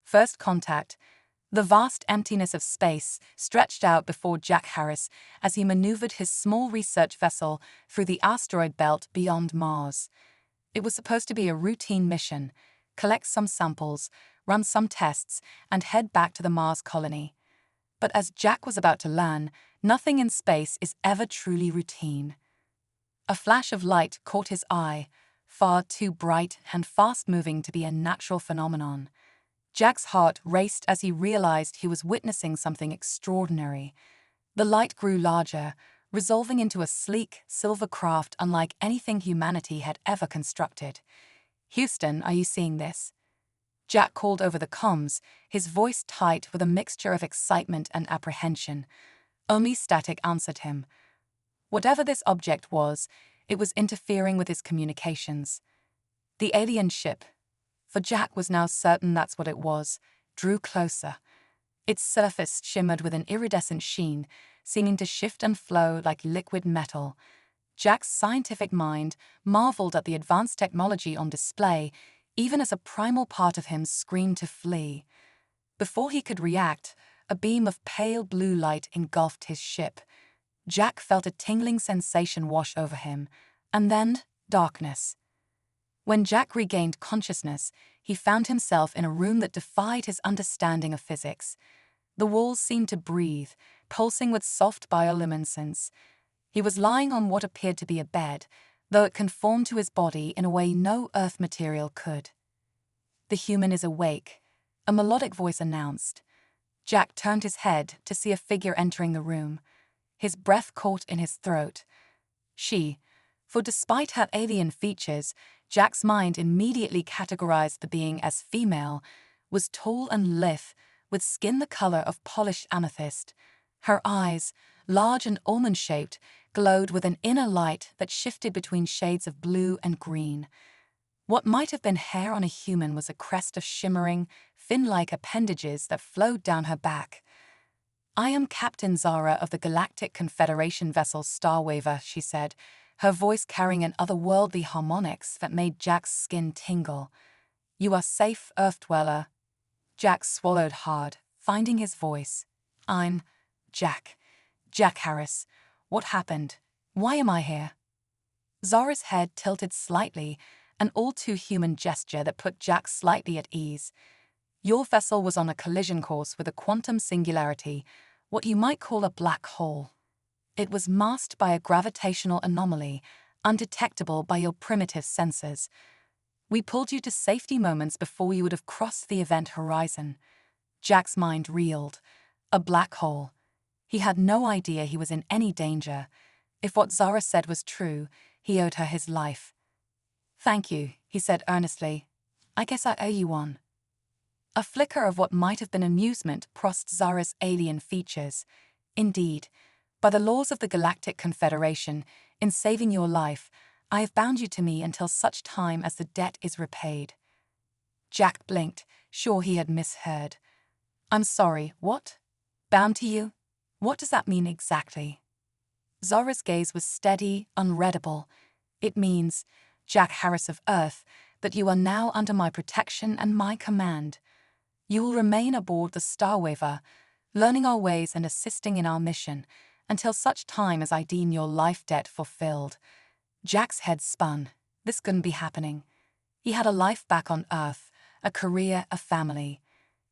First contact. The vast emptiness of space stretched out before Jack Harris as he maneuvered his small research vessel through the asteroid belt beyond Mars. It was supposed to be a routine mission: collect some samples, run some tests, and head back to the Mars colony. But as Jack was about to learn, nothing in space is ever truly routine. A flash of light caught his eye, far too bright and fast-moving to be a natural phenomenon. Jack's heart raced as he realized he was witnessing something extraordinary. The light grew larger, resolving into a sleek, silver craft unlike anything humanity had ever constructed. "Houston, are you seeing this?" Jack called over the comms, his voice tight with a mixture of excitement and apprehension. Only static answered him. Whatever this object was, it was interfering with his communications. The alien ship, for Jack was now certain that's what it was, drew closer. Its surface shimmered with an iridescent sheen, seeming to shift and flow like liquid metal. Jack's scientific mind marveled at the advanced technology on display, even as a primal part of him screamed to flee. Before he could react, a beam of pale blue light engulfed his ship. Jack felt a tingling sensation wash over him, and then darkness. When Jack regained consciousness, he found himself in a room that defied his understanding of physics. The walls seemed to breathe, pulsing with soft bioluminescence. He was lying on what appeared to be a bed, though it conformed to his body in a way no Earth material could. "The human is awake," a melodic voice announced. Jack turned his head to see a figure entering the room. His breath caught in his throat. She, for despite her alien features, Jack's mind immediately categorized the being as female, was tall and lithe, with skin the color of polished amethyst. Her eyes, large and almond-shaped, glowed with an inner light that shifted between shades of blue and green. What might have been hair on a human was a crest of shimmering, fin-like appendages that flowed down her back. "I am Captain Zara of the Galactic Confederation vessel Starwaver," she said, her voice carrying an otherworldly harmonics that made Jack's skin tingle. "You are safe, Earth Dweller." Jack swallowed hard, finding his voice. "I'm Jack Harris. What happened? Why am I here?" Zara's head tilted slightly, an all-too-human gesture that put Jack slightly at ease. "Your vessel was on a collision course with a quantum singularity, what you might call a black hole. It was masked by a gravitational anomaly, undetectable by your primitive sensors. We pulled you to safety moments before you would have crossed the event horizon." Jack's mind reeled. A black hole. He had no idea he was in any danger. If what Zara said was true, he owed her his life. "Thank you," he said earnestly. "I guess I owe you one." A flicker of what might have been amusement crossed Zara's alien features. "Indeed, by the laws of the Galactic Confederation, in saving your life, I have bound you to me until such time as the debt is repaid." Jack blinked, sure he had misheard. "I'm sorry, what? Bound to you? What does that mean exactly?" Zara's gaze was steady, unreadable. "It means, Jack Harris of Earth, that you are now under my protection and my command. You will remain aboard the Starwaver, learning our ways and assisting in our mission, until such time as I deem your life debt fulfilled." Jack's head spun. This couldn't be happening. He had a life back on Earth, a career, a family.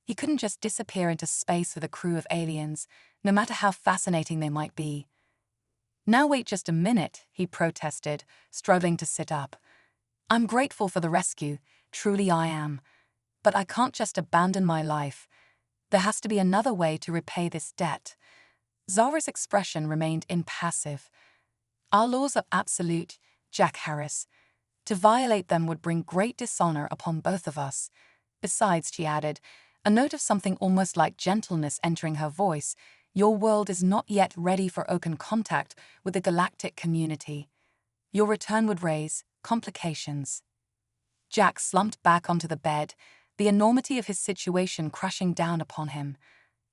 He couldn't just disappear into space with a crew of aliens, no matter how fascinating they might be. "Now wait just a minute," he protested, struggling to sit up. "I'm grateful for the rescue, truly I am. But I can't just abandon my life. There has to be another way to repay this debt." Zara's expression remained impassive. "Our laws are absolute, Jack Harris. To violate them would bring great dishonor upon both of us. Besides," she added, a note of something almost like gentleness entering her voice, "your world is not yet ready for open contact with the galactic community. Your return would raise complications." Jack slumped back onto the bed, the enormity of his situation crushing down upon him.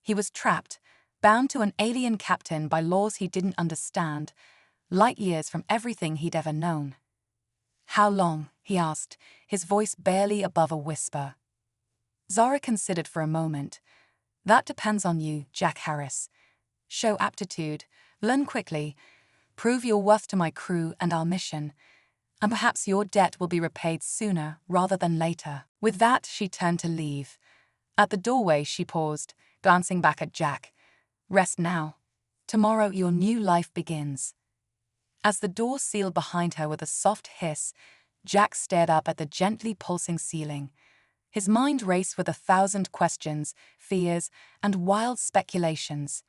He was trapped, bound to an alien captain by laws he didn't understand, light years from everything he'd ever known. "How long?" he asked, his voice barely above a whisper. Zara considered for a moment. That depends on you, Jack Harris. Show aptitude, learn quickly, prove your worth to my crew and our mission, and perhaps your debt will be repaid sooner rather than later. With that, she turned to leave. At the doorway, she paused, glancing back at Jack. Rest now. Tomorrow your new life begins. As the door sealed behind her with a soft hiss, Jack stared up at the gently pulsing ceiling. His mind raced with 1,000 questions, fears, and wild speculations.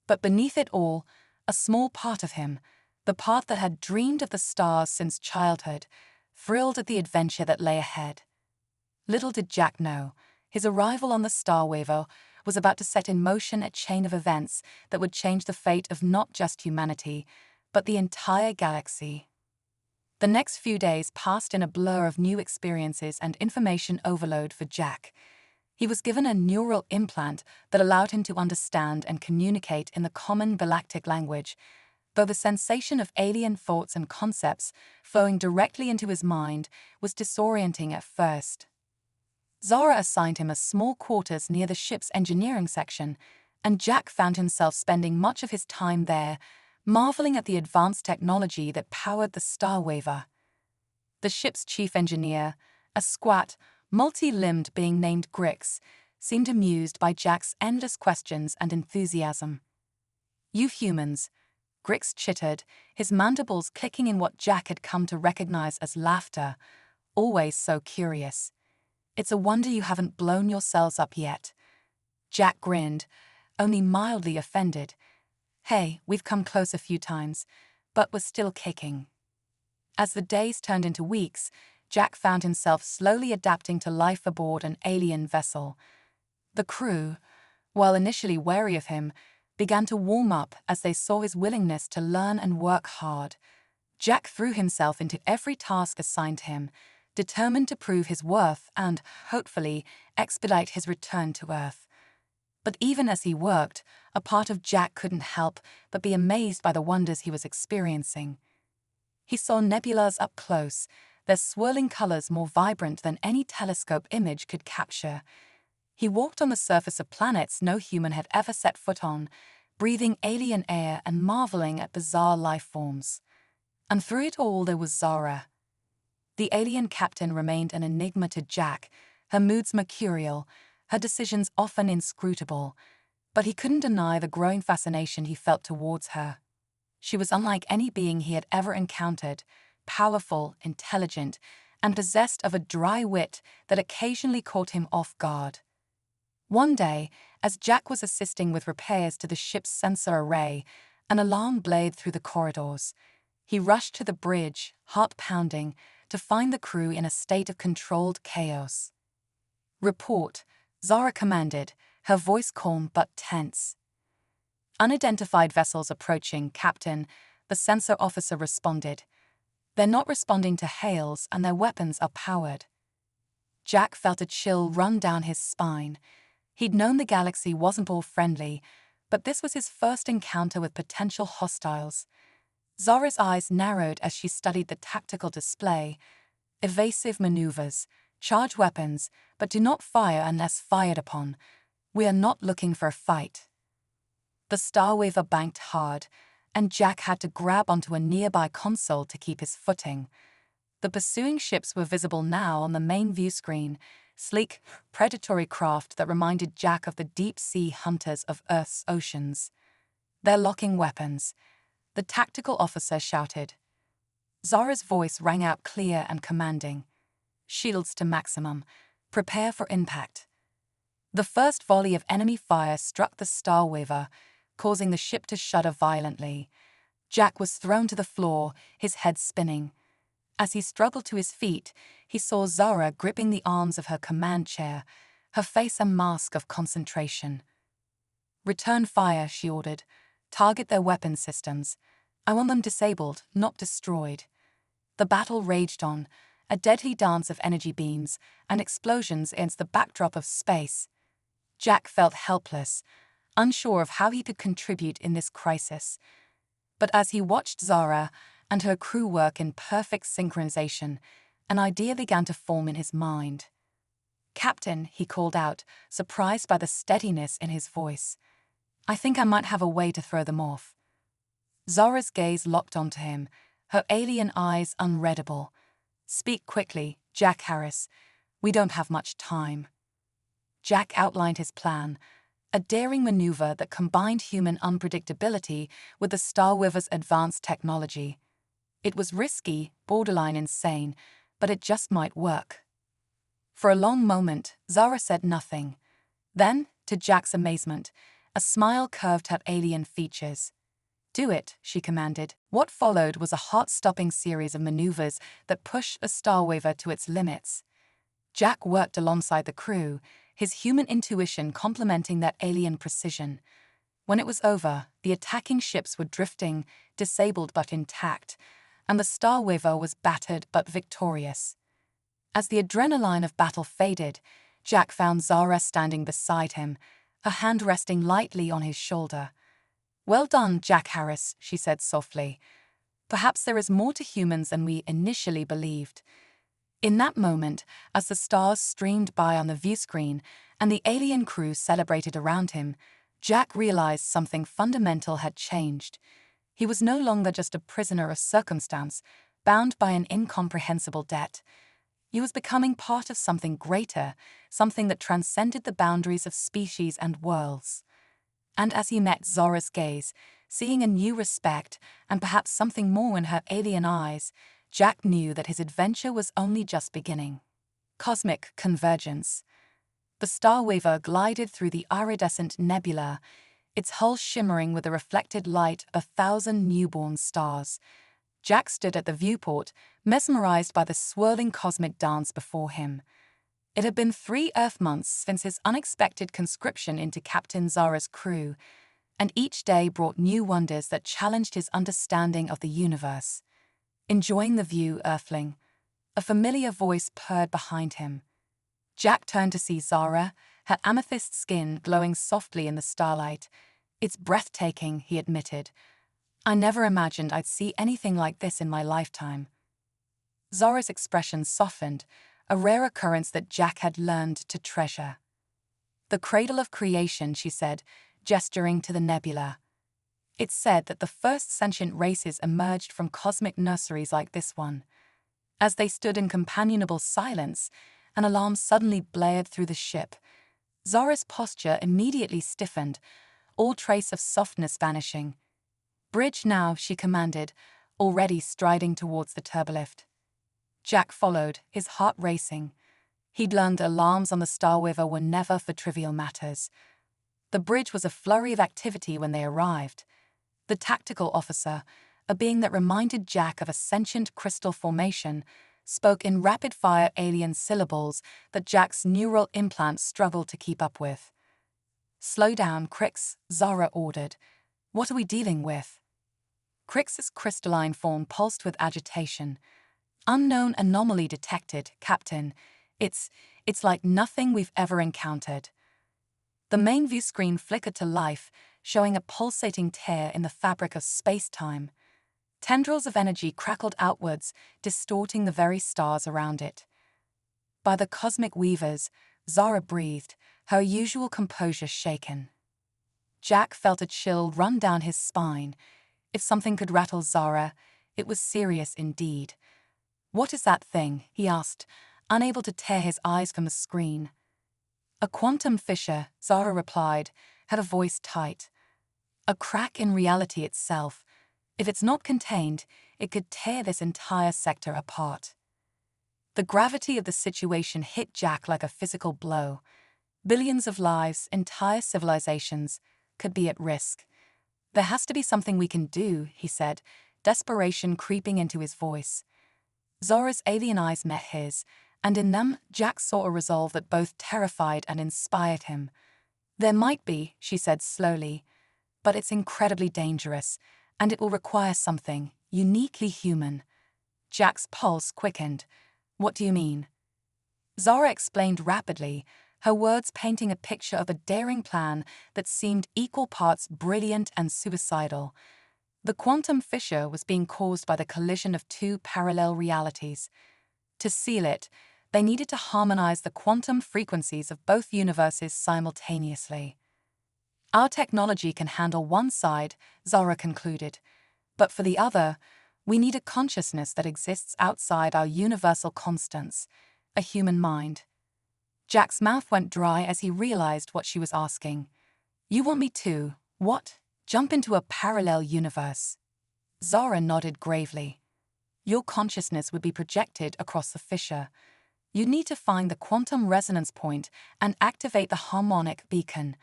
But beneath it all, a small part of him, the part that had dreamed of the stars since childhood, thrilled at the adventure that lay ahead. Little did Jack know, his arrival on the Star Waver was about to set in motion a chain of events that would change the fate of not just humanity, but the entire galaxy. The next few days passed in a blur of new experiences and information overload for Jack. He was given a neural implant that allowed him to understand and communicate in the common galactic language, though the sensation of alien thoughts and concepts flowing directly into his mind was disorienting at first. Zara assigned him a small quarters near the ship's engineering section, and Jack found himself spending much of his time there, marveling at the advanced technology that powered the Star Waver. The ship's chief engineer, a squat, multi-limbed being named Grix, seemed amused by Jack's endless questions and enthusiasm. "You humans," Grix chittered, his mandibles clicking in what Jack had come to recognize as laughter, always so curious. "It's a wonder you haven't blown yourselves up yet." Jack grinned, only mildly offended. "Hey, we've come close a few times, but we're still kicking." As the days turned into weeks, Jack found himself slowly adapting to life aboard an alien vessel. The crew, while initially wary of him, began to warm up as they saw his willingness to learn and work hard. Jack threw himself into every task assigned him, determined to prove his worth and, hopefully, expedite his return to Earth. But even as he worked, a part of Jack couldn't help but be amazed by the wonders he was experiencing. He saw nebulas up close, their swirling colors more vibrant than any telescope image could capture. He walked on the surface of planets no human had ever set foot on, breathing alien air and marveling at bizarre life forms. And through it all there was Zara. The alien captain remained an enigma to Jack, her moods mercurial, her decisions often inscrutable, but he couldn't deny the growing fascination he felt towards her. She was unlike any being he had ever encountered, powerful, intelligent, and possessed of a dry wit that occasionally caught him off guard. One day, as Jack was assisting with repairs to the ship's sensor array, an alarm blared through the corridors. He rushed to the bridge, heart pounding, to find the crew in a state of controlled chaos. "Report," Zara commanded, her voice calm but tense. "Unidentified vessels approaching, Captain," the sensor officer responded. "They're not responding to hails and their weapons are powered." Jack felt a chill run down his spine. He'd known the galaxy wasn't all friendly, but this was his first encounter with potential hostiles. Zara's eyes narrowed as she studied the tactical display. "Evasive maneuvers, charge weapons, but do not fire unless fired upon. We are not looking for a fight." The Star Waver banked hard, and Jack had to grab onto a nearby console to keep his footing. The pursuing ships were visible now on the main view screen, sleek, predatory craft that reminded Jack of the deep-sea hunters of Earth's oceans. "They're locking weapons," the tactical officer shouted. Zara's voice rang out clear and commanding. "Shields to maximum. Prepare for impact." The first volley of enemy fire struck the Star Waver, causing the ship to shudder violently. Jack was thrown to the floor, his head spinning. As he struggled to his feet, he saw Zara gripping the arms of her command chair, her face a mask of concentration. "Return fire," she ordered. "Target their weapon systems. I want them disabled, not destroyed." The battle raged on, a deadly dance of energy beams and explosions against the backdrop of space. Jack felt helpless, unsure of how he could contribute in this crisis. But as he watched Zara and her crew work in perfect synchronization, an idea began to form in his mind. "Captain," he called out, surprised by the steadiness in his voice. "I think I might have a way to throw them off." Zora's gaze locked onto him, her alien eyes unreadable. "Speak quickly, Jack Harris. We don't have much time." Jack outlined his plan, a daring maneuver that combined human unpredictability with the Starweaver's advanced technology. It was risky, borderline insane, but it just might work. For a long moment, Zara said nothing. Then, to Jack's amazement, a smile curved her alien features. "Do it," she commanded. What followed was a heart-stopping series of maneuvers that pushed the Starweaver to its limits. Jack worked alongside the crew, his human intuition complementing that alien precision. When it was over, the attacking ships were drifting, disabled but intact, and the Starweaver was battered but victorious. As the adrenaline of battle faded, Jack found Zara standing beside him, her hand resting lightly on his shoulder. "Well done, Jack Harris," she said softly. "Perhaps there is more to humans than we initially believed." In that moment, as the stars streamed by on the viewscreen and the alien crew celebrated around him, Jack realized something fundamental had changed. He was no longer just a prisoner of circumstance, bound by an incomprehensible debt. He was becoming part of something greater, something that transcended the boundaries of species and worlds. And as he met Zora's gaze, seeing a new respect and perhaps something more in her alien eyes, Jack knew that his adventure was only just beginning. Cosmic convergence. The Starweaver glided through the iridescent nebula, its hull shimmering with the reflected light of 1,000 newborn stars. Jack stood at the viewport, mesmerized by the swirling cosmic dance before him. It had been 3 Earth months since his unexpected conscription into Captain Zara's crew, and each day brought new wonders that challenged his understanding of the universe. "Enjoying the view, Earthling?" A familiar voice purred behind him. Jack turned to see Zara, her amethyst skin glowing softly in the starlight. "It's breathtaking," he admitted. "I never imagined I'd see anything like this in my lifetime." Zara's expression softened, a rare occurrence that Jack had learned to treasure. "The cradle of creation," she said, gesturing to the nebula. It's said that the first sentient races emerged from cosmic nurseries like this one. As they stood in companionable silence, an alarm suddenly blared through the ship. Zara's posture immediately stiffened, all trace of softness vanishing. "Bridge now," she commanded, already striding towards the turbolift. Jack followed, his heart racing. He'd learned alarms on the Starweaver were never for trivial matters. The bridge was a flurry of activity when they arrived. The tactical officer, a being that reminded Jack of a sentient crystal formation, spoke in rapid-fire alien syllables that Jack's neural implants struggled to keep up with. "Slow down, Crix," Zara ordered. "What are we dealing with?" Crix's crystalline form pulsed with agitation. "Unknown anomaly detected, Captain. It's like nothing we've ever encountered." The main view screen flickered to life, showing a pulsating tear in the fabric of space-time. Tendrils of energy crackled outwards, distorting the very stars around it. "By the cosmic weavers," Zara breathed, her usual composure shaken. Jack felt a chill run down his spine. If something could rattle Zara, it was serious indeed. "What is that thing?" he asked, unable to tear his eyes from the screen. "A quantum fissure," Zara replied, her voice tight. "A crack in reality itself. If it's not contained, it could tear this entire sector apart." The gravity of the situation hit Jack like a physical blow. Billions of lives, entire civilizations, could be at risk. "There has to be something we can do," he said, desperation creeping into his voice. Zora's alien eyes met his, and in them Jack saw a resolve that both terrified and inspired him. "There might be," she said slowly, "but it's incredibly dangerous, and it will require something uniquely human." Jack's pulse quickened. "What do you mean?" Zara explained rapidly, her words painting a picture of a daring plan that seemed equal parts brilliant and suicidal. The quantum fissure was being caused by the collision of 2 parallel realities. To seal it, They needed to harmonize the quantum frequencies of both universes simultaneously. Our technology can handle one side, Zara concluded, but for the other, we need a consciousness that exists outside our universal constants, a human mind. Jack's mouth went dry as he realized what she was asking. You want me to, what? Jump into a parallel universe? Zara nodded gravely. Your consciousness would be projected across the fissure. You'd need to find the quantum resonance point and activate the harmonic beacon.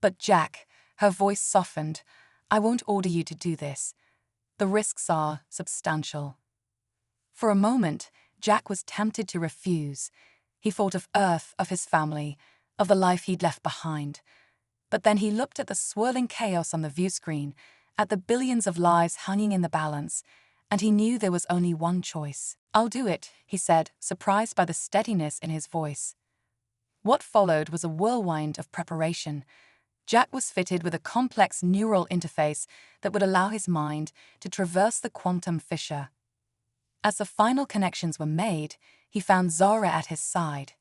But Jack, her voice softened, I won't order you to do this. The risks are substantial. For a moment, Jack was tempted to refuse. He thought of Earth, of his family, of the life he'd left behind. But then he looked at the swirling chaos on the viewscreen, at the billions of lives hanging in the balance, and he knew there was only one choice. I'll do it, he said, surprised by the steadiness in his voice. What followed was a whirlwind of preparation. Jack was fitted with a complex neural interface that would allow his mind to traverse the quantum fissure. As the final connections were made, he found Zara at his side.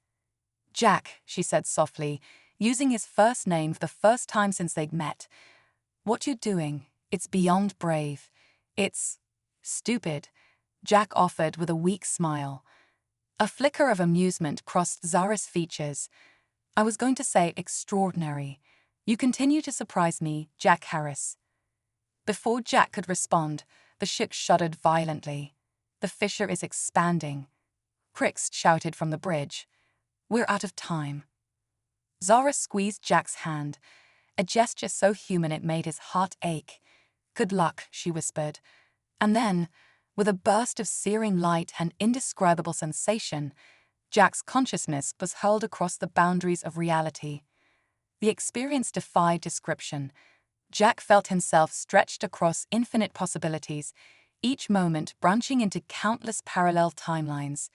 Jack, she said softly, using his first name for the first time since they'd met. What you're doing, it's beyond brave. It's stupid, Jack offered with a weak smile. A flicker of amusement crossed Zara's features. I was going to say extraordinary. You continue to surprise me, Jack Harris. Before Jack could respond, the ship shuddered violently. The fissure is expanding. Crix shouted from the bridge. We're out of time. Zara squeezed Jack's hand, a gesture so human it made his heart ache. Good luck, she whispered. And then, with a burst of searing light and indescribable sensation, Jack's consciousness was hurled across the boundaries of reality. The experience defied description. Jack felt himself stretched across infinite possibilities, each moment branching into countless parallel timelines.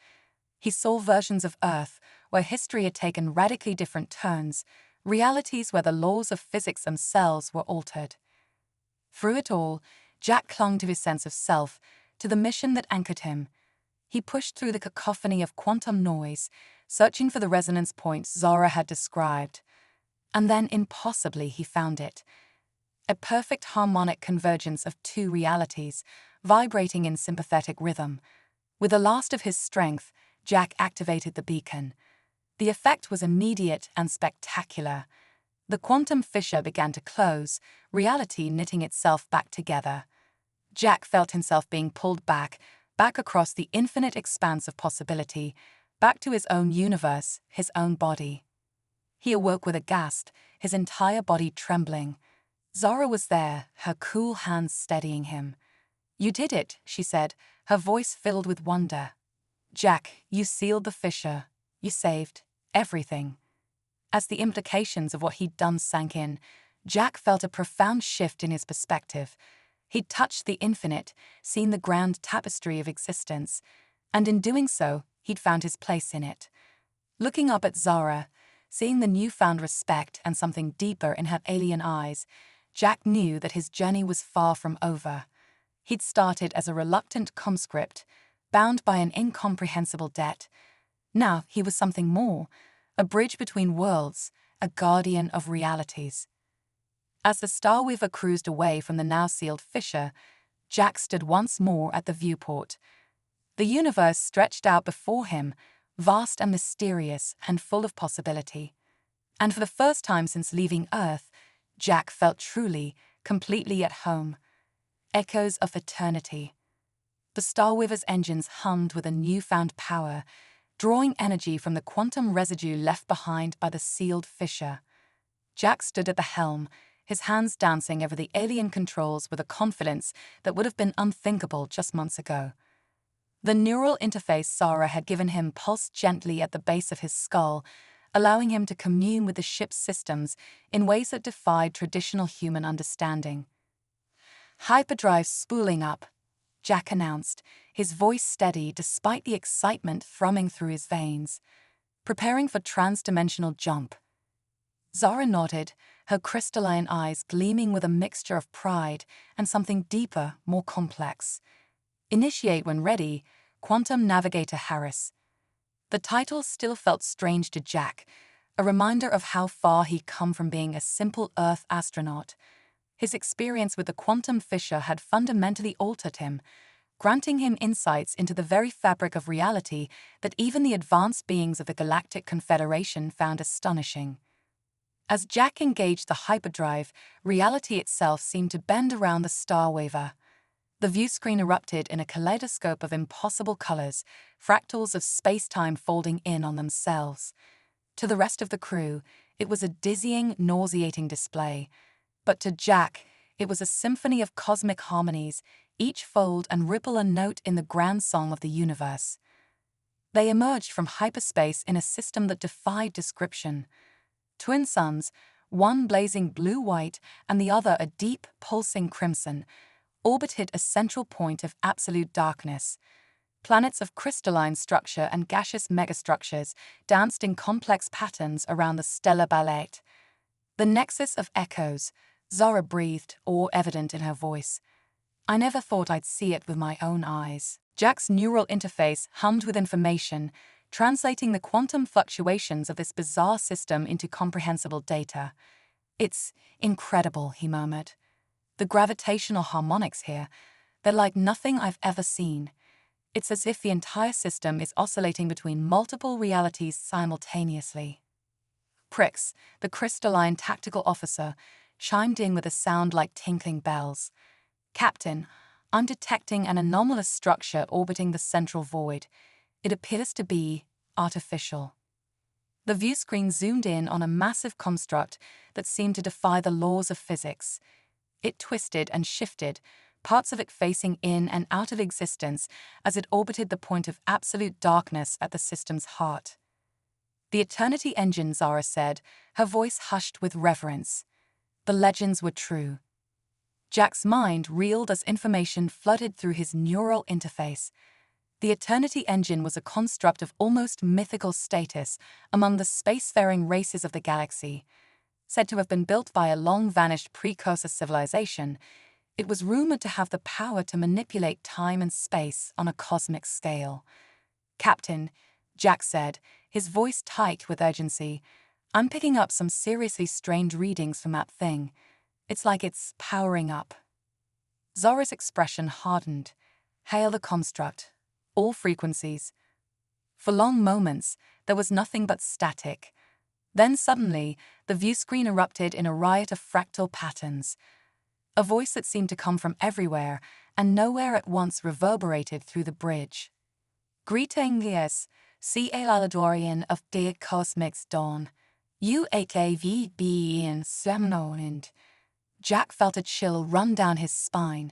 He saw versions of Earth where history had taken radically different turns, realities where the laws of physics themselves were altered. Through it all, Jack clung to his sense of self, to the mission that anchored him. He pushed through the cacophony of quantum noise, searching for the resonance point Zara had described. And then, impossibly, he found it. A perfect harmonic convergence of two realities, vibrating in sympathetic rhythm. With the last of his strength, Jack activated the beacon. The effect was immediate and spectacular. The quantum fissure began to close, reality knitting itself back together. Jack felt himself being pulled back across the infinite expanse of possibility, back to his own universe, his own body. He awoke with a gasp, his entire body trembling. Zara was there, her cool hands steadying him. You did it, she said, her voice filled with wonder. Jack, you sealed the fissure. You saved everything. As the implications of what he'd done sank in, Jack felt a profound shift in his perspective. He'd touched the infinite, seen the grand tapestry of existence, and in doing so, he'd found his place in it. Looking up at Zara, seeing the newfound respect and something deeper in her alien eyes, Jack knew that his journey was far from over. He'd started as a reluctant conscript, bound by an incomprehensible debt. Now he was something more, a bridge between worlds, a guardian of realities. As the Star Weaver cruised away from the now-sealed fissure, Jack stood once more at the viewport. The universe stretched out before him, vast and mysterious and full of possibility. And for the first time since leaving Earth, Jack felt truly, completely at home. Echoes of eternity. The Star Weaver's engines hummed with a newfound power, drawing energy from the quantum residue left behind by the sealed fissure. Jack stood at the helm, his hands dancing over the alien controls with a confidence that would have been unthinkable just months ago. The neural interface Zara had given him pulsed gently at the base of his skull, allowing him to commune with the ship's systems in ways that defied traditional human understanding. Hyperdrive spooling up, Jack announced, his voice steady despite the excitement thrumming through his veins. Preparing for trans-dimensional jump. Zara nodded, her crystalline eyes gleaming with a mixture of pride and something deeper, more complex. Initiate when ready, Quantum Navigator Harris. The title still felt strange to Jack, a reminder of how far he'd come from being a simple Earth astronaut. His experience with the quantum fissure had fundamentally altered him, granting him insights into the very fabric of reality that even the advanced beings of the Galactic Confederation found astonishing. As Jack engaged the hyperdrive, reality itself seemed to bend around the star waver. The viewscreen erupted in a kaleidoscope of impossible colors, fractals of space-time folding in on themselves. To the rest of the crew, it was a dizzying, nauseating display. But to Jack, it was a symphony of cosmic harmonies, each fold and ripple a note in the grand song of the universe. They emerged from hyperspace in a system that defied description. Twin suns, one blazing blue-white and the other a deep, pulsing crimson, orbited a central point of absolute darkness. Planets of crystalline structure and gaseous megastructures danced in complex patterns around the stellar ballet. The nexus of echoes, Zara breathed, awe evident in her voice. I never thought I'd see it with my own eyes. Jack's neural interface hummed with information, translating the quantum fluctuations of this bizarre system into comprehensible data. It's incredible, he murmured. The gravitational harmonics here, they're like nothing I've ever seen. It's as if the entire system is oscillating between multiple realities simultaneously. Prix, the crystalline tactical officer, chimed in with a sound like tinkling bells. Captain, I'm detecting an anomalous structure orbiting the central void. It appears to be artificial. The viewscreen zoomed in on a massive construct that seemed to defy the laws of physics. It twisted and shifted, parts of it facing in and out of existence as it orbited the point of absolute darkness at the system's heart. The Eternity Engine, Zara said, her voice hushed with reverence. The legends were true. Jack's mind reeled as information flooded through his neural interface. The Eternity Engine was a construct of almost mythical status among the spacefaring races of the galaxy. Said to have been built by a long-vanished precursor civilization, it was rumored to have the power to manipulate time and space on a cosmic scale. Captain, Jack said, his voice tight with urgency, I'm picking up some seriously strange readings from that thing. It's like it's powering up. Zora's expression hardened. Hail the construct. All frequencies. For long moments, there was nothing but static. Then suddenly, the viewscreen erupted in a riot of fractal patterns. A voice that seemed to come from everywhere and nowhere at once reverberated through the bridge. Greetings, Aladorian of the Cosmic's Dawn. UHAVB in Semnoland. Jack felt a chill run down his spine.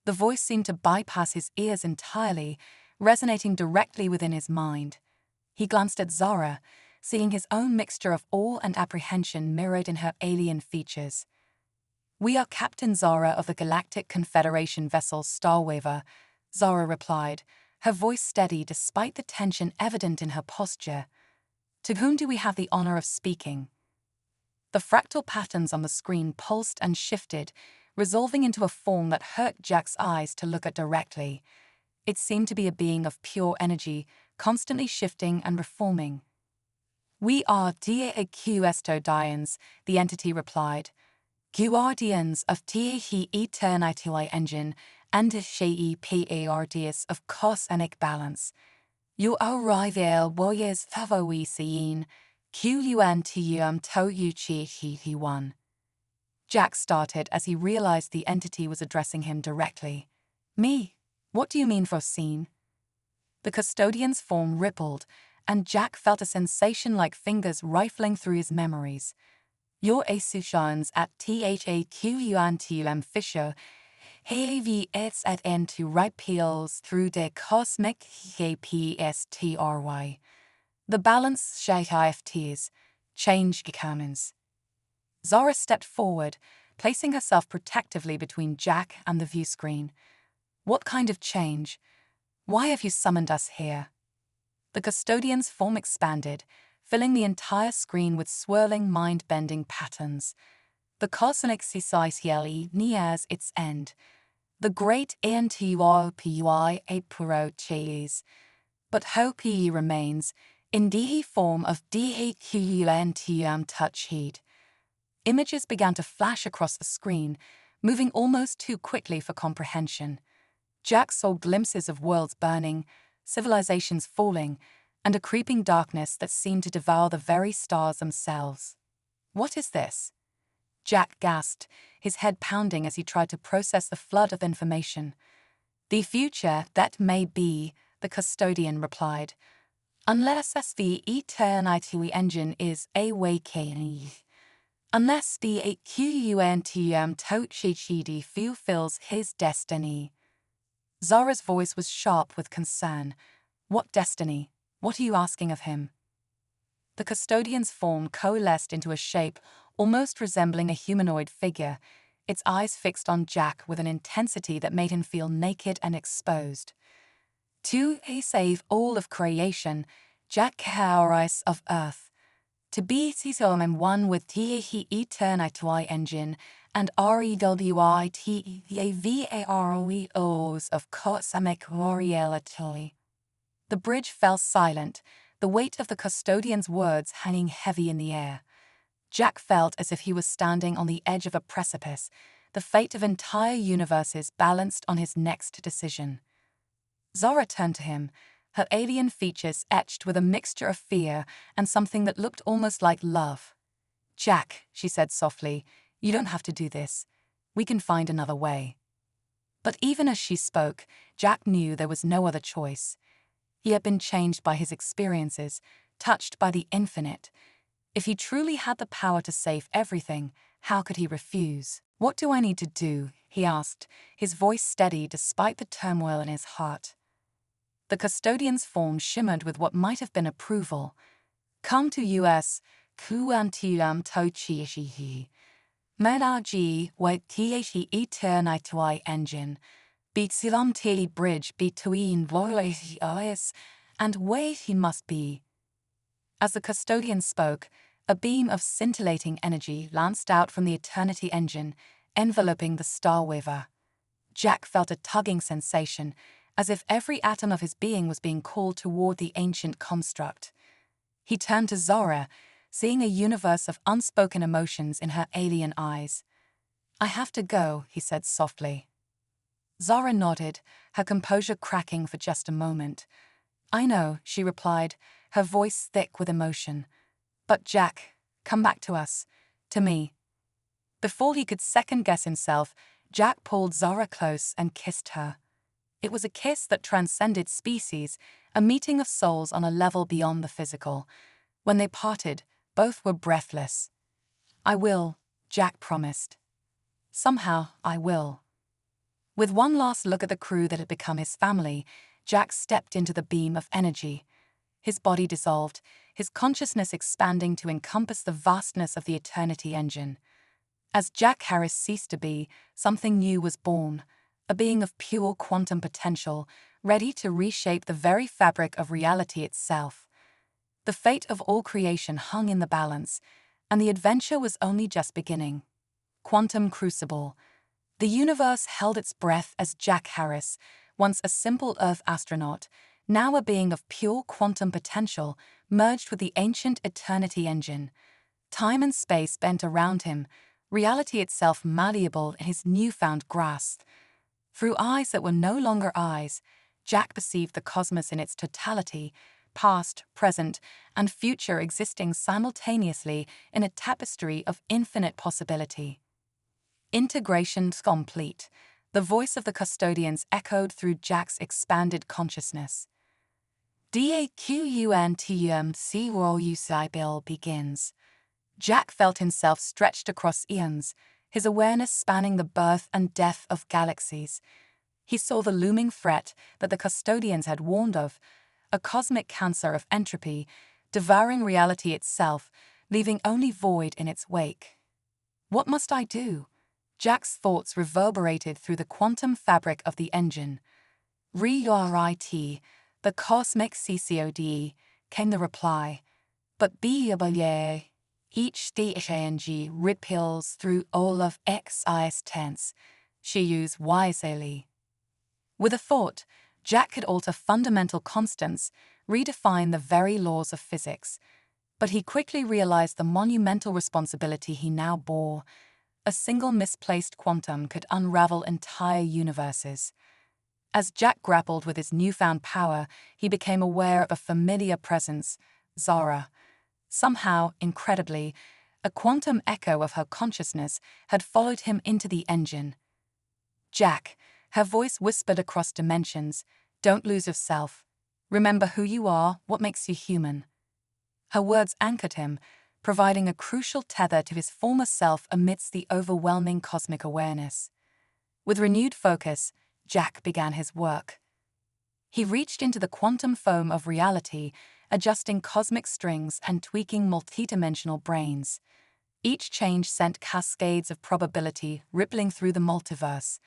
The voice seemed to bypass his ears entirely, resonating directly within his mind. He glanced at Zara, seeing his own mixture of awe and apprehension mirrored in her alien features. We are Captain Zara of the Galactic Confederation vessel Starwaver, Zara replied, her voice steady despite the tension evident in her posture. To whom do we have the honor of speaking? The fractal patterns on the screen pulsed and shifted, resolving into a form that hurt Jack's eyes to look at directly. It seemed to be a being of pure energy, constantly shifting and reforming. We are Dians, the entity replied. Guardians of the Eternity Engine and the Pards of Cosmic Balance. You arrival warriors favoriseen, QUNTUM TOUCHI1. Jack started as he realized the entity was addressing him directly. Me? What do you mean foreseen? The custodian's form rippled, and Jack felt a sensation like fingers rifling through his memories. Your assumptions at THAQUNTUM Fisher HVS at N to right peels through the cosmic KPSTRY. The balance shifts, change determines. Zara stepped forward, placing herself protectively between Jack and the viewscreen. What kind of change? Why have you summoned us here? The custodian's form expanded, filling the entire screen with swirling, mind-bending patterns. The cosmic society nears its end. The great ANTYPY approaches. But hope remains, in the form of DHQUNTM touch heat. Images began to flash across the screen, moving almost too quickly for comprehension. Jack saw glimpses of worlds burning, civilizations falling, and a creeping darkness that seemed to devour the very stars themselves. "What is this?" Jack gasped, his head pounding as he tried to process the flood of information. "The future that may be," the custodian replied, "unless the eternity engine is awakening. Unless the QUNTM Tochichidi fulfills his destiny." Zara's voice was sharp with concern. "What destiny? What are you asking of him?" The custodian's form coalesced into a shape almost resembling a humanoid figure, its eyes fixed on Jack with an intensity that made him feel naked and exposed. "To save all of creation, Jack Harris of Earth. To be in one with the eternity engine and REWITEAVAROEOs of cosmic reality." The bridge fell silent, the weight of the custodian's words hanging heavy in the air. Jack felt as if he was standing on the edge of a precipice, the fate of entire universes balanced on his next decision. Zara turned to him, her alien features etched with a mixture of fear and something that looked almost like love. "Jack," she said softly, "you don't have to do this. We can find another way." But even as she spoke, Jack knew there was no other choice. He had been changed by his experiences, touched by the infinite. If he truly had the power to save everything, how could he refuse? "What do I need to do?" he asked, his voice steady despite the turmoil in his heart. The custodian's form shimmered with what might have been approval. "Come to US, QUNTM Tochiishi. Menagi with THE eternity engine. Betsilam Teli bridge between Voice and wait he must be." As the custodian spoke, a beam of scintillating energy lanced out from the eternity engine, enveloping the star waver. Jack felt a tugging sensation, as if every atom of his being was being called toward the ancient construct. He turned to Zara, seeing a universe of unspoken emotions in her alien eyes. "I have to go," he said softly. Zara nodded, her composure cracking for just a moment. "I know," she replied, her voice thick with emotion. "But Jack, come back to us, to me." Before he could second-guess himself, Jack pulled Zara close and kissed her. It was a kiss that transcended species, a meeting of souls on a level beyond the physical. When they parted, both were breathless. "I will," Jack promised. "Somehow, I will." With one last look at the crew that had become his family, Jack stepped into the beam of energy. His body dissolved, his consciousness expanding to encompass the vastness of the eternity engine. As Jack Harris ceased to be, something new was born, a being of pure quantum potential, ready to reshape the very fabric of reality itself. The fate of all creation hung in the balance, and the adventure was only just beginning. Quantum Crucible. The universe held its breath as Jack Harris, once a simple Earth astronaut, now a being of pure quantum potential, merged with the ancient eternity engine. Time and space bent around him, reality itself malleable in his newfound grasp. Through eyes that were no longer eyes, Jack perceived the cosmos in its totality, past, present, and future existing simultaneously in a tapestry of infinite possibility. Integration complete. The voice of the custodians echoed through Jack's expanded consciousness. DAQUNTM begins. Jack felt himself stretched across eons, his awareness spanning the birth and death of galaxies. He saw the looming threat that the custodians had warned of, a cosmic cancer of entropy, devouring reality itself, leaving only void in its wake. What must I do? Jack's thoughts reverberated through the quantum fabric of the engine. "Re-RIT, the cosmic CCOD," came the reply. "But be each stage ripples through all of existence," she used wisely. With a thought, Jack could alter fundamental constants, redefine the very laws of physics. But he quickly realized the monumental responsibility he now bore. A single misplaced quantum could unravel entire universes. As Jack grappled with his newfound power, he became aware of a familiar presence, Zara. Somehow, incredibly, a quantum echo of her consciousness had followed him into the engine. Jack, her voice whispered across dimensions, don't lose yourself. Remember who you are, what makes you human. Her words anchored him, providing a crucial tether to his former self amidst the overwhelming cosmic awareness. With renewed focus, Jack began his work. He reached into the quantum foam of reality, adjusting cosmic strings and tweaking multidimensional brains. Each change sent cascades of probability rippling through the multiverse.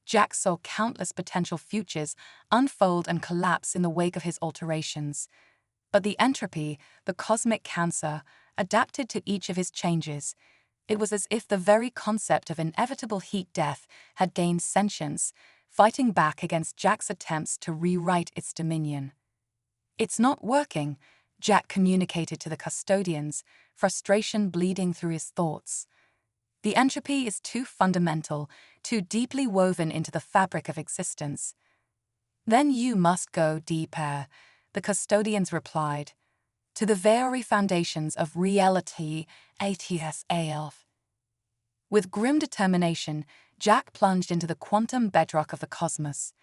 Jack saw countless potential futures unfold and collapse in the wake of his alterations. But the entropy, the cosmic cancer, adapted to each of his changes. It was as if the very concept of inevitable heat death had gained sentience, fighting back against Jack's attempts to rewrite its dominion. It's not working, Jack communicated to the custodians, frustration bleeding through his thoughts. The entropy is too fundamental, too deeply woven into the fabric of existence. Then you must go deeper, the custodians replied, to the very foundations of reality, HFY. With grim determination, Jack plunged into the quantum bedrock of the cosmos.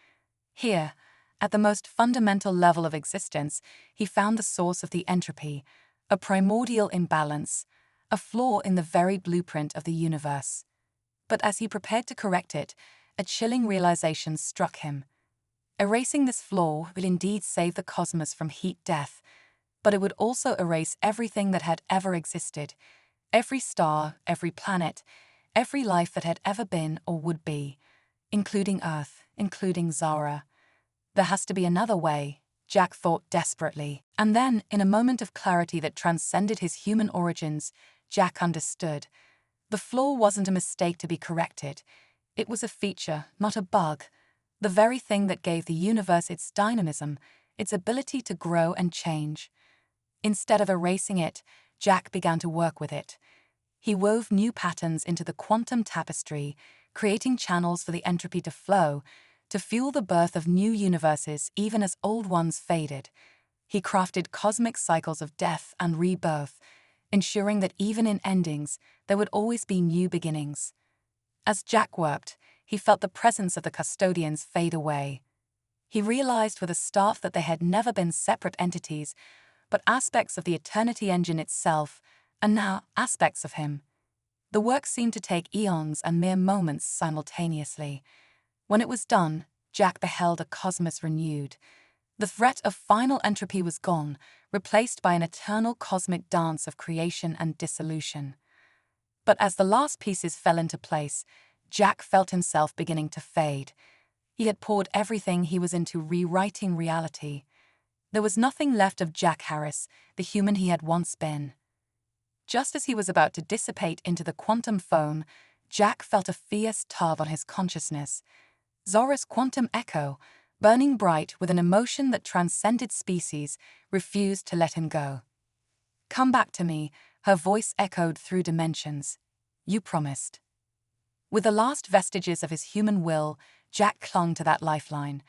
Here, at the most fundamental level of existence, he found the source of the entropy, a primordial imbalance, a flaw in the very blueprint of the universe. But as he prepared to correct it, a chilling realization struck him. Erasing this flaw will indeed save the cosmos from heat death, but it would also erase everything that had ever existed, every star, every planet, every life that had ever been or would be, including Earth, including Zara. There has to be another way, Jack thought desperately. And then, in a moment of clarity that transcended his human origins, Jack understood. The flaw wasn't a mistake to be corrected. It was a feature, not a bug. The very thing that gave the universe its dynamism, its ability to grow and change. Instead of erasing it, Jack began to work with it. He wove new patterns into the quantum tapestry, creating channels for the entropy to flow, to fuel the birth of new universes even as old ones faded. He crafted cosmic cycles of death and rebirth, ensuring that even in endings, there would always be new beginnings. As Jack worked, he felt the presence of the custodians fade away. He realized with a start that they had never been separate entities, but aspects of the Eternity Engine itself, and now aspects of him. The work seemed to take eons and mere moments simultaneously. When it was done, Jack beheld a cosmos renewed. The threat of final entropy was gone, replaced by an eternal cosmic dance of creation and dissolution. But as the last pieces fell into place, Jack felt himself beginning to fade. He had poured everything he was into rewriting reality. There was nothing left of Jack Harris, the human he had once been. Just as he was about to dissipate into the quantum foam, Jack felt a fierce tug on his consciousness. Zora's quantum echo, burning bright with an emotion that transcended species, refused to let him go. "Come back to me," her voice echoed through dimensions. "You promised." With the last vestiges of his human will, Jack clung to that lifeline.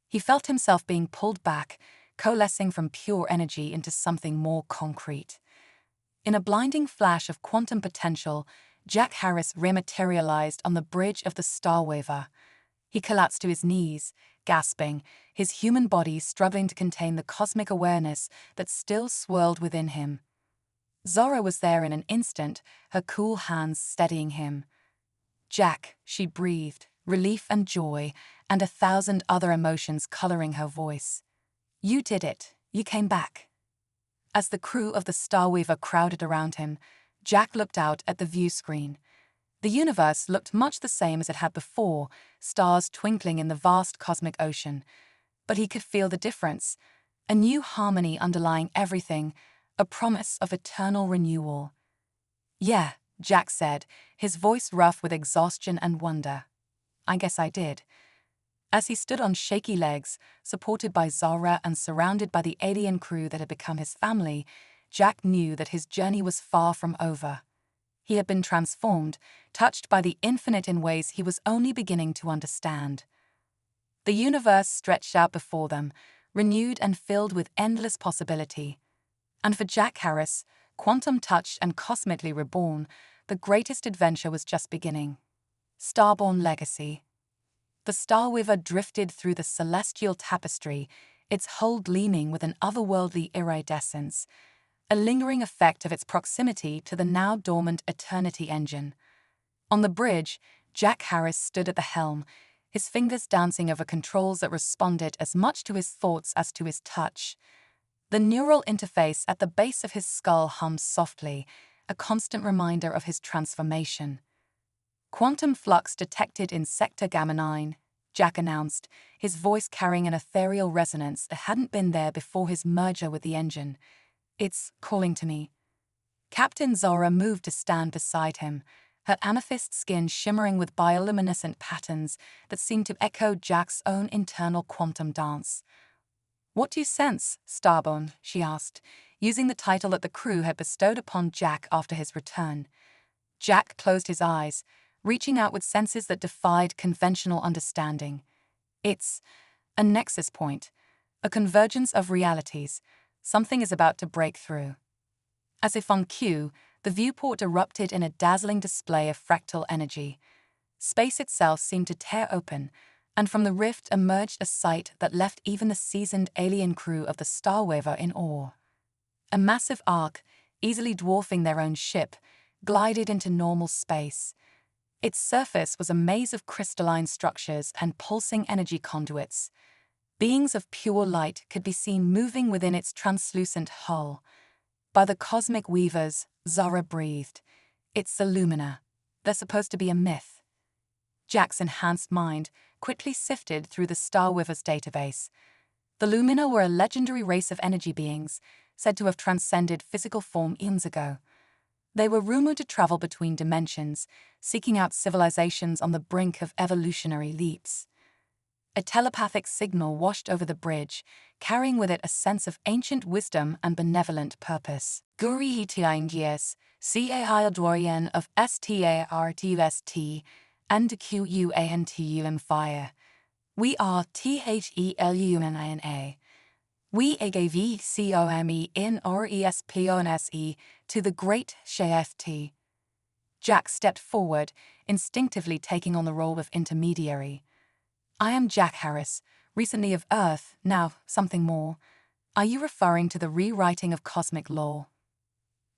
He felt himself being pulled back, coalescing from pure energy into something more concrete. In a blinding flash of quantum potential, Jack Harris rematerialized on the bridge of the Star Waver. He collapsed to his knees, gasping, his human body struggling to contain the cosmic awareness that still swirled within him. Zora was there in an instant, her cool hands steadying him. "Jack," she breathed, relief and joy, and 1,000 other emotions coloring her voice. "You did it. You came back." As the crew of the Star Waver crowded around him, Jack looked out at the view screen. The universe looked much the same as it had before, stars twinkling in the vast cosmic ocean. But he could feel the difference, a new harmony underlying everything, a promise of eternal renewal. "Yeah," Jack said, his voice rough with exhaustion and wonder. "I guess I did." As he stood on shaky legs, supported by Zara and surrounded by the alien crew that had become his family, Jack knew that his journey was far from over. He had been transformed, touched by the infinite in ways he was only beginning to understand. The universe stretched out before them, renewed and filled with endless possibility. And for Jack Harris, quantum-touched and cosmically reborn, the greatest adventure was just beginning. Starborn Legacy. The Starweaver drifted through the celestial tapestry, its hull gleaming with an otherworldly iridescence, a lingering effect of its proximity to the now dormant Eternity engine. On the bridge, Jack Harris stood at the helm, his fingers dancing over controls that responded as much to his thoughts as to his touch. The neural interface at the base of his skull hummed softly, a constant reminder of his transformation. Quantum flux detected in Sector Gamma 9, Jack announced, his voice carrying an ethereal resonance that hadn't been there before his merger with the engine. It's calling to me. Captain Zora moved to stand beside him, her amethyst skin shimmering with bioluminescent patterns that seemed to echo Jack's own internal quantum dance. "What do you sense, Starborn?" she asked, using the title that the crew had bestowed upon Jack after his return. Jack closed his eyes, reaching out with senses that defied conventional understanding. "It's a nexus point, a convergence of realities. Something is about to break through." As if on cue, the viewport erupted in a dazzling display of fractal energy. Space itself seemed to tear open, and from the rift emerged a sight that left even the seasoned alien crew of the Starweaver in awe. A massive arc, easily dwarfing their own ship, glided into normal space. Its surface was a maze of crystalline structures and pulsing energy conduits. Beings of pure light could be seen moving within its translucent hull. "By the cosmic weavers," Zara breathed. "It's the Lumina. They're supposed to be a myth." Jack's enhanced mind quickly sifted through the Starweaver's database. The Lumina were a legendary race of energy beings, said to have transcended physical form eons ago. They were rumored to travel between dimensions, seeking out civilizations on the brink of evolutionary leaps. A telepathic signal washed over the bridge, carrying with it a sense of ancient wisdom and benevolent purpose. "Guri Tiangies, Cai Dorian of Startust, and Quantum Fire. We are Thelumina. We agavcome in response to the great HFY." Jack stepped forward, instinctively taking on the role of intermediary. "I am Jack Harris, recently of Earth, now something more. Are you referring to the rewriting of cosmic law?"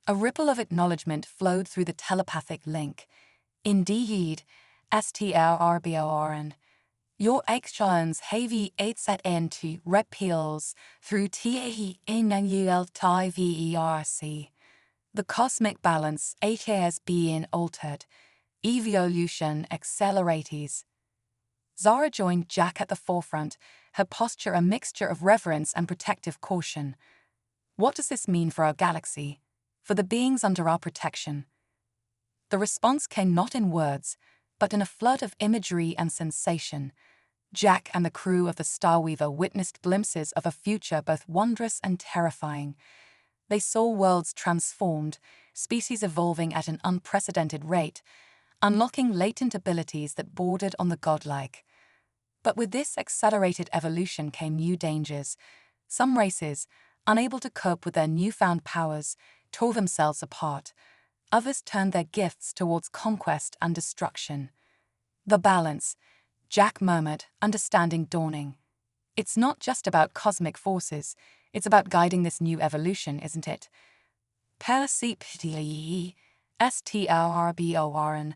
A ripple of acknowledgement flowed through the telepathic link. "Indeed, Strborn. Your actions have set into repeals through TAENULTIVERC. The cosmic balance has been altered. Evolution accelerates." Zara joined Jack at the forefront, her posture a mixture of reverence and protective caution. "What does this mean for our galaxy? For the beings under our protection?" The response came not in words, but in a flood of imagery and sensation. Jack and the crew of the Starweaver witnessed glimpses of a future both wondrous and terrifying. They saw worlds transformed, species evolving at an unprecedented rate, unlocking latent abilities that bordered on the godlike. But with this accelerated evolution came new dangers. Some races, unable to cope with their newfound powers, tore themselves apart. Others turned their gifts towards conquest and destruction. "The balance," Jack murmured, understanding dawning. "It's not just about cosmic forces, it's about guiding this new evolution, isn't it?" "Perceptly, Strborn,"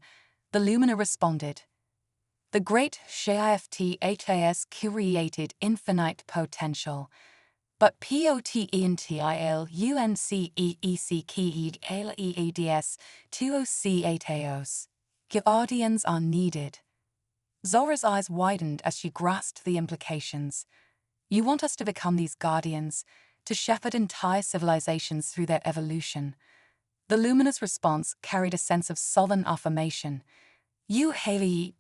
the Lumina responded. "The great HFY created infinite potential. But potentilunceeckeeds 2OC8AOS. Guardians are needed." Zora's eyes widened as she grasped the implications. "You want us to become these guardians, to shepherd entire civilizations through their evolution." The Lumina's response carried a sense of solemn affirmation. UHVPOVN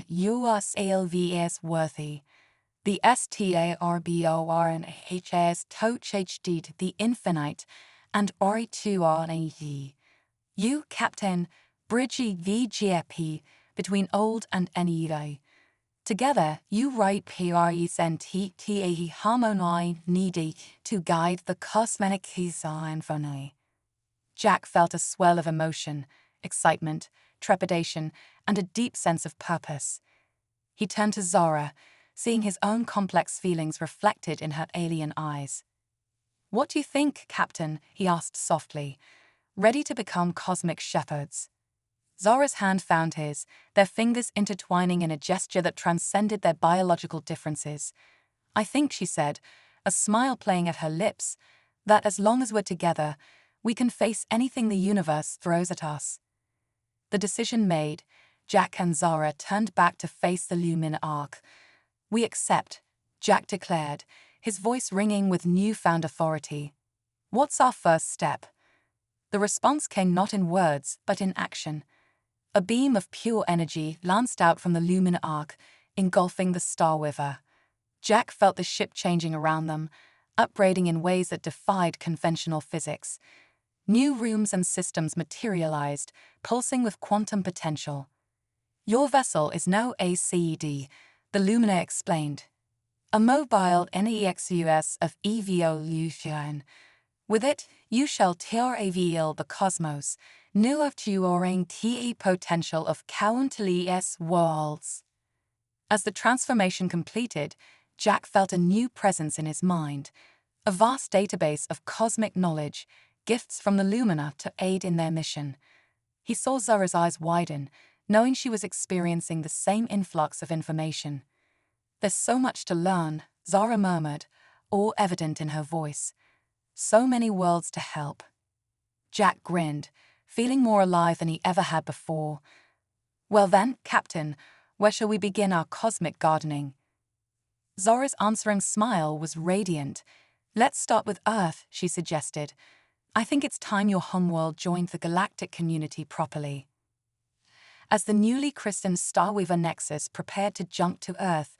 USALVS worthy. The STARBORNHS Toch HD the infinite and Ori2RNAE. You, Captain, bridgey VGP between old and NEI. Together, you write PRESNTTAE harmony needy to guide the cosmetic symphony. Jack felt a swell of emotion, excitement, trepidation, and a deep sense of purpose. He turned to Zara, seeing his own complex feelings reflected in her alien eyes. "What do you think, Captain?" he asked softly, ready to become cosmic shepherds. Zara's hand found his, their fingers intertwining in a gesture that transcended their biological differences. "I think," she said, a smile playing at her lips, "that as long as we're together, we can face anything the universe throws at us." The decision made, Jack and Zara turned back to face the Lumina arc. "We accept," Jack declared, his voice ringing with newfound authority. "What's our first step?" The response came not in words, but in action. A beam of pure energy lanced out from the Lumina arc, engulfing the Star Weaver. Jack felt the ship changing around them, upbraiding in ways that defied conventional physics. New rooms and systems materialized, pulsing with quantum potential. "Your vessel is now ACED," the Lumina explained. "A mobile NEXUS of evolution. With it, you shall reveal the cosmos, new obturing the potential of countless worlds." As the transformation completed, Jack felt a new presence in his mind, a vast database of cosmic knowledge, gifts from the Lumina to aid in their mission. He saw Zara's eyes widen, knowing she was experiencing the same influx of information. "There's so much to learn," Zara murmured, all evident in her voice. "So many worlds to help." Jack grinned, feeling more alive than he ever had before. "Well then, Captain, where shall we begin our cosmic gardening?" Zara's answering smile was radiant. "Let's start with Earth," she suggested. "I think it's time your homeworld joined the galactic community properly." As the newly christened Starweaver Nexus prepared to jump to Earth,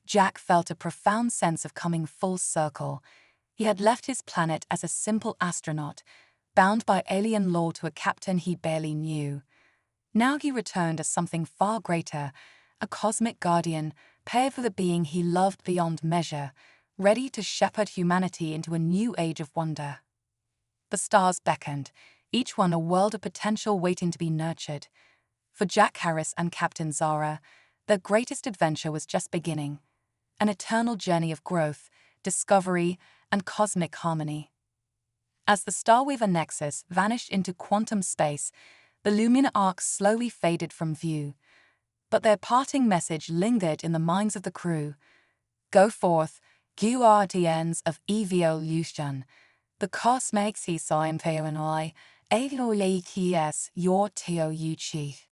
Jack felt a profound sense of coming full circle. He had left his planet as a simple astronaut, bound by alien law to a captain he barely knew. Now he returned as something far greater, a cosmic guardian, paired with a being he loved beyond measure, ready to shepherd humanity into a new age of wonder. The stars beckoned, each one a world of potential waiting to be nurtured. For Jack Harris and Captain Zara, their greatest adventure was just beginning, an eternal journey of growth, discovery, and cosmic harmony. As the Starweaver Nexus vanished into quantum space, the Lumina arc slowly faded from view. But their parting message lingered in the minds of the crew. "Go forth, guardians of evolution. The cosmic symphony, your Touchi."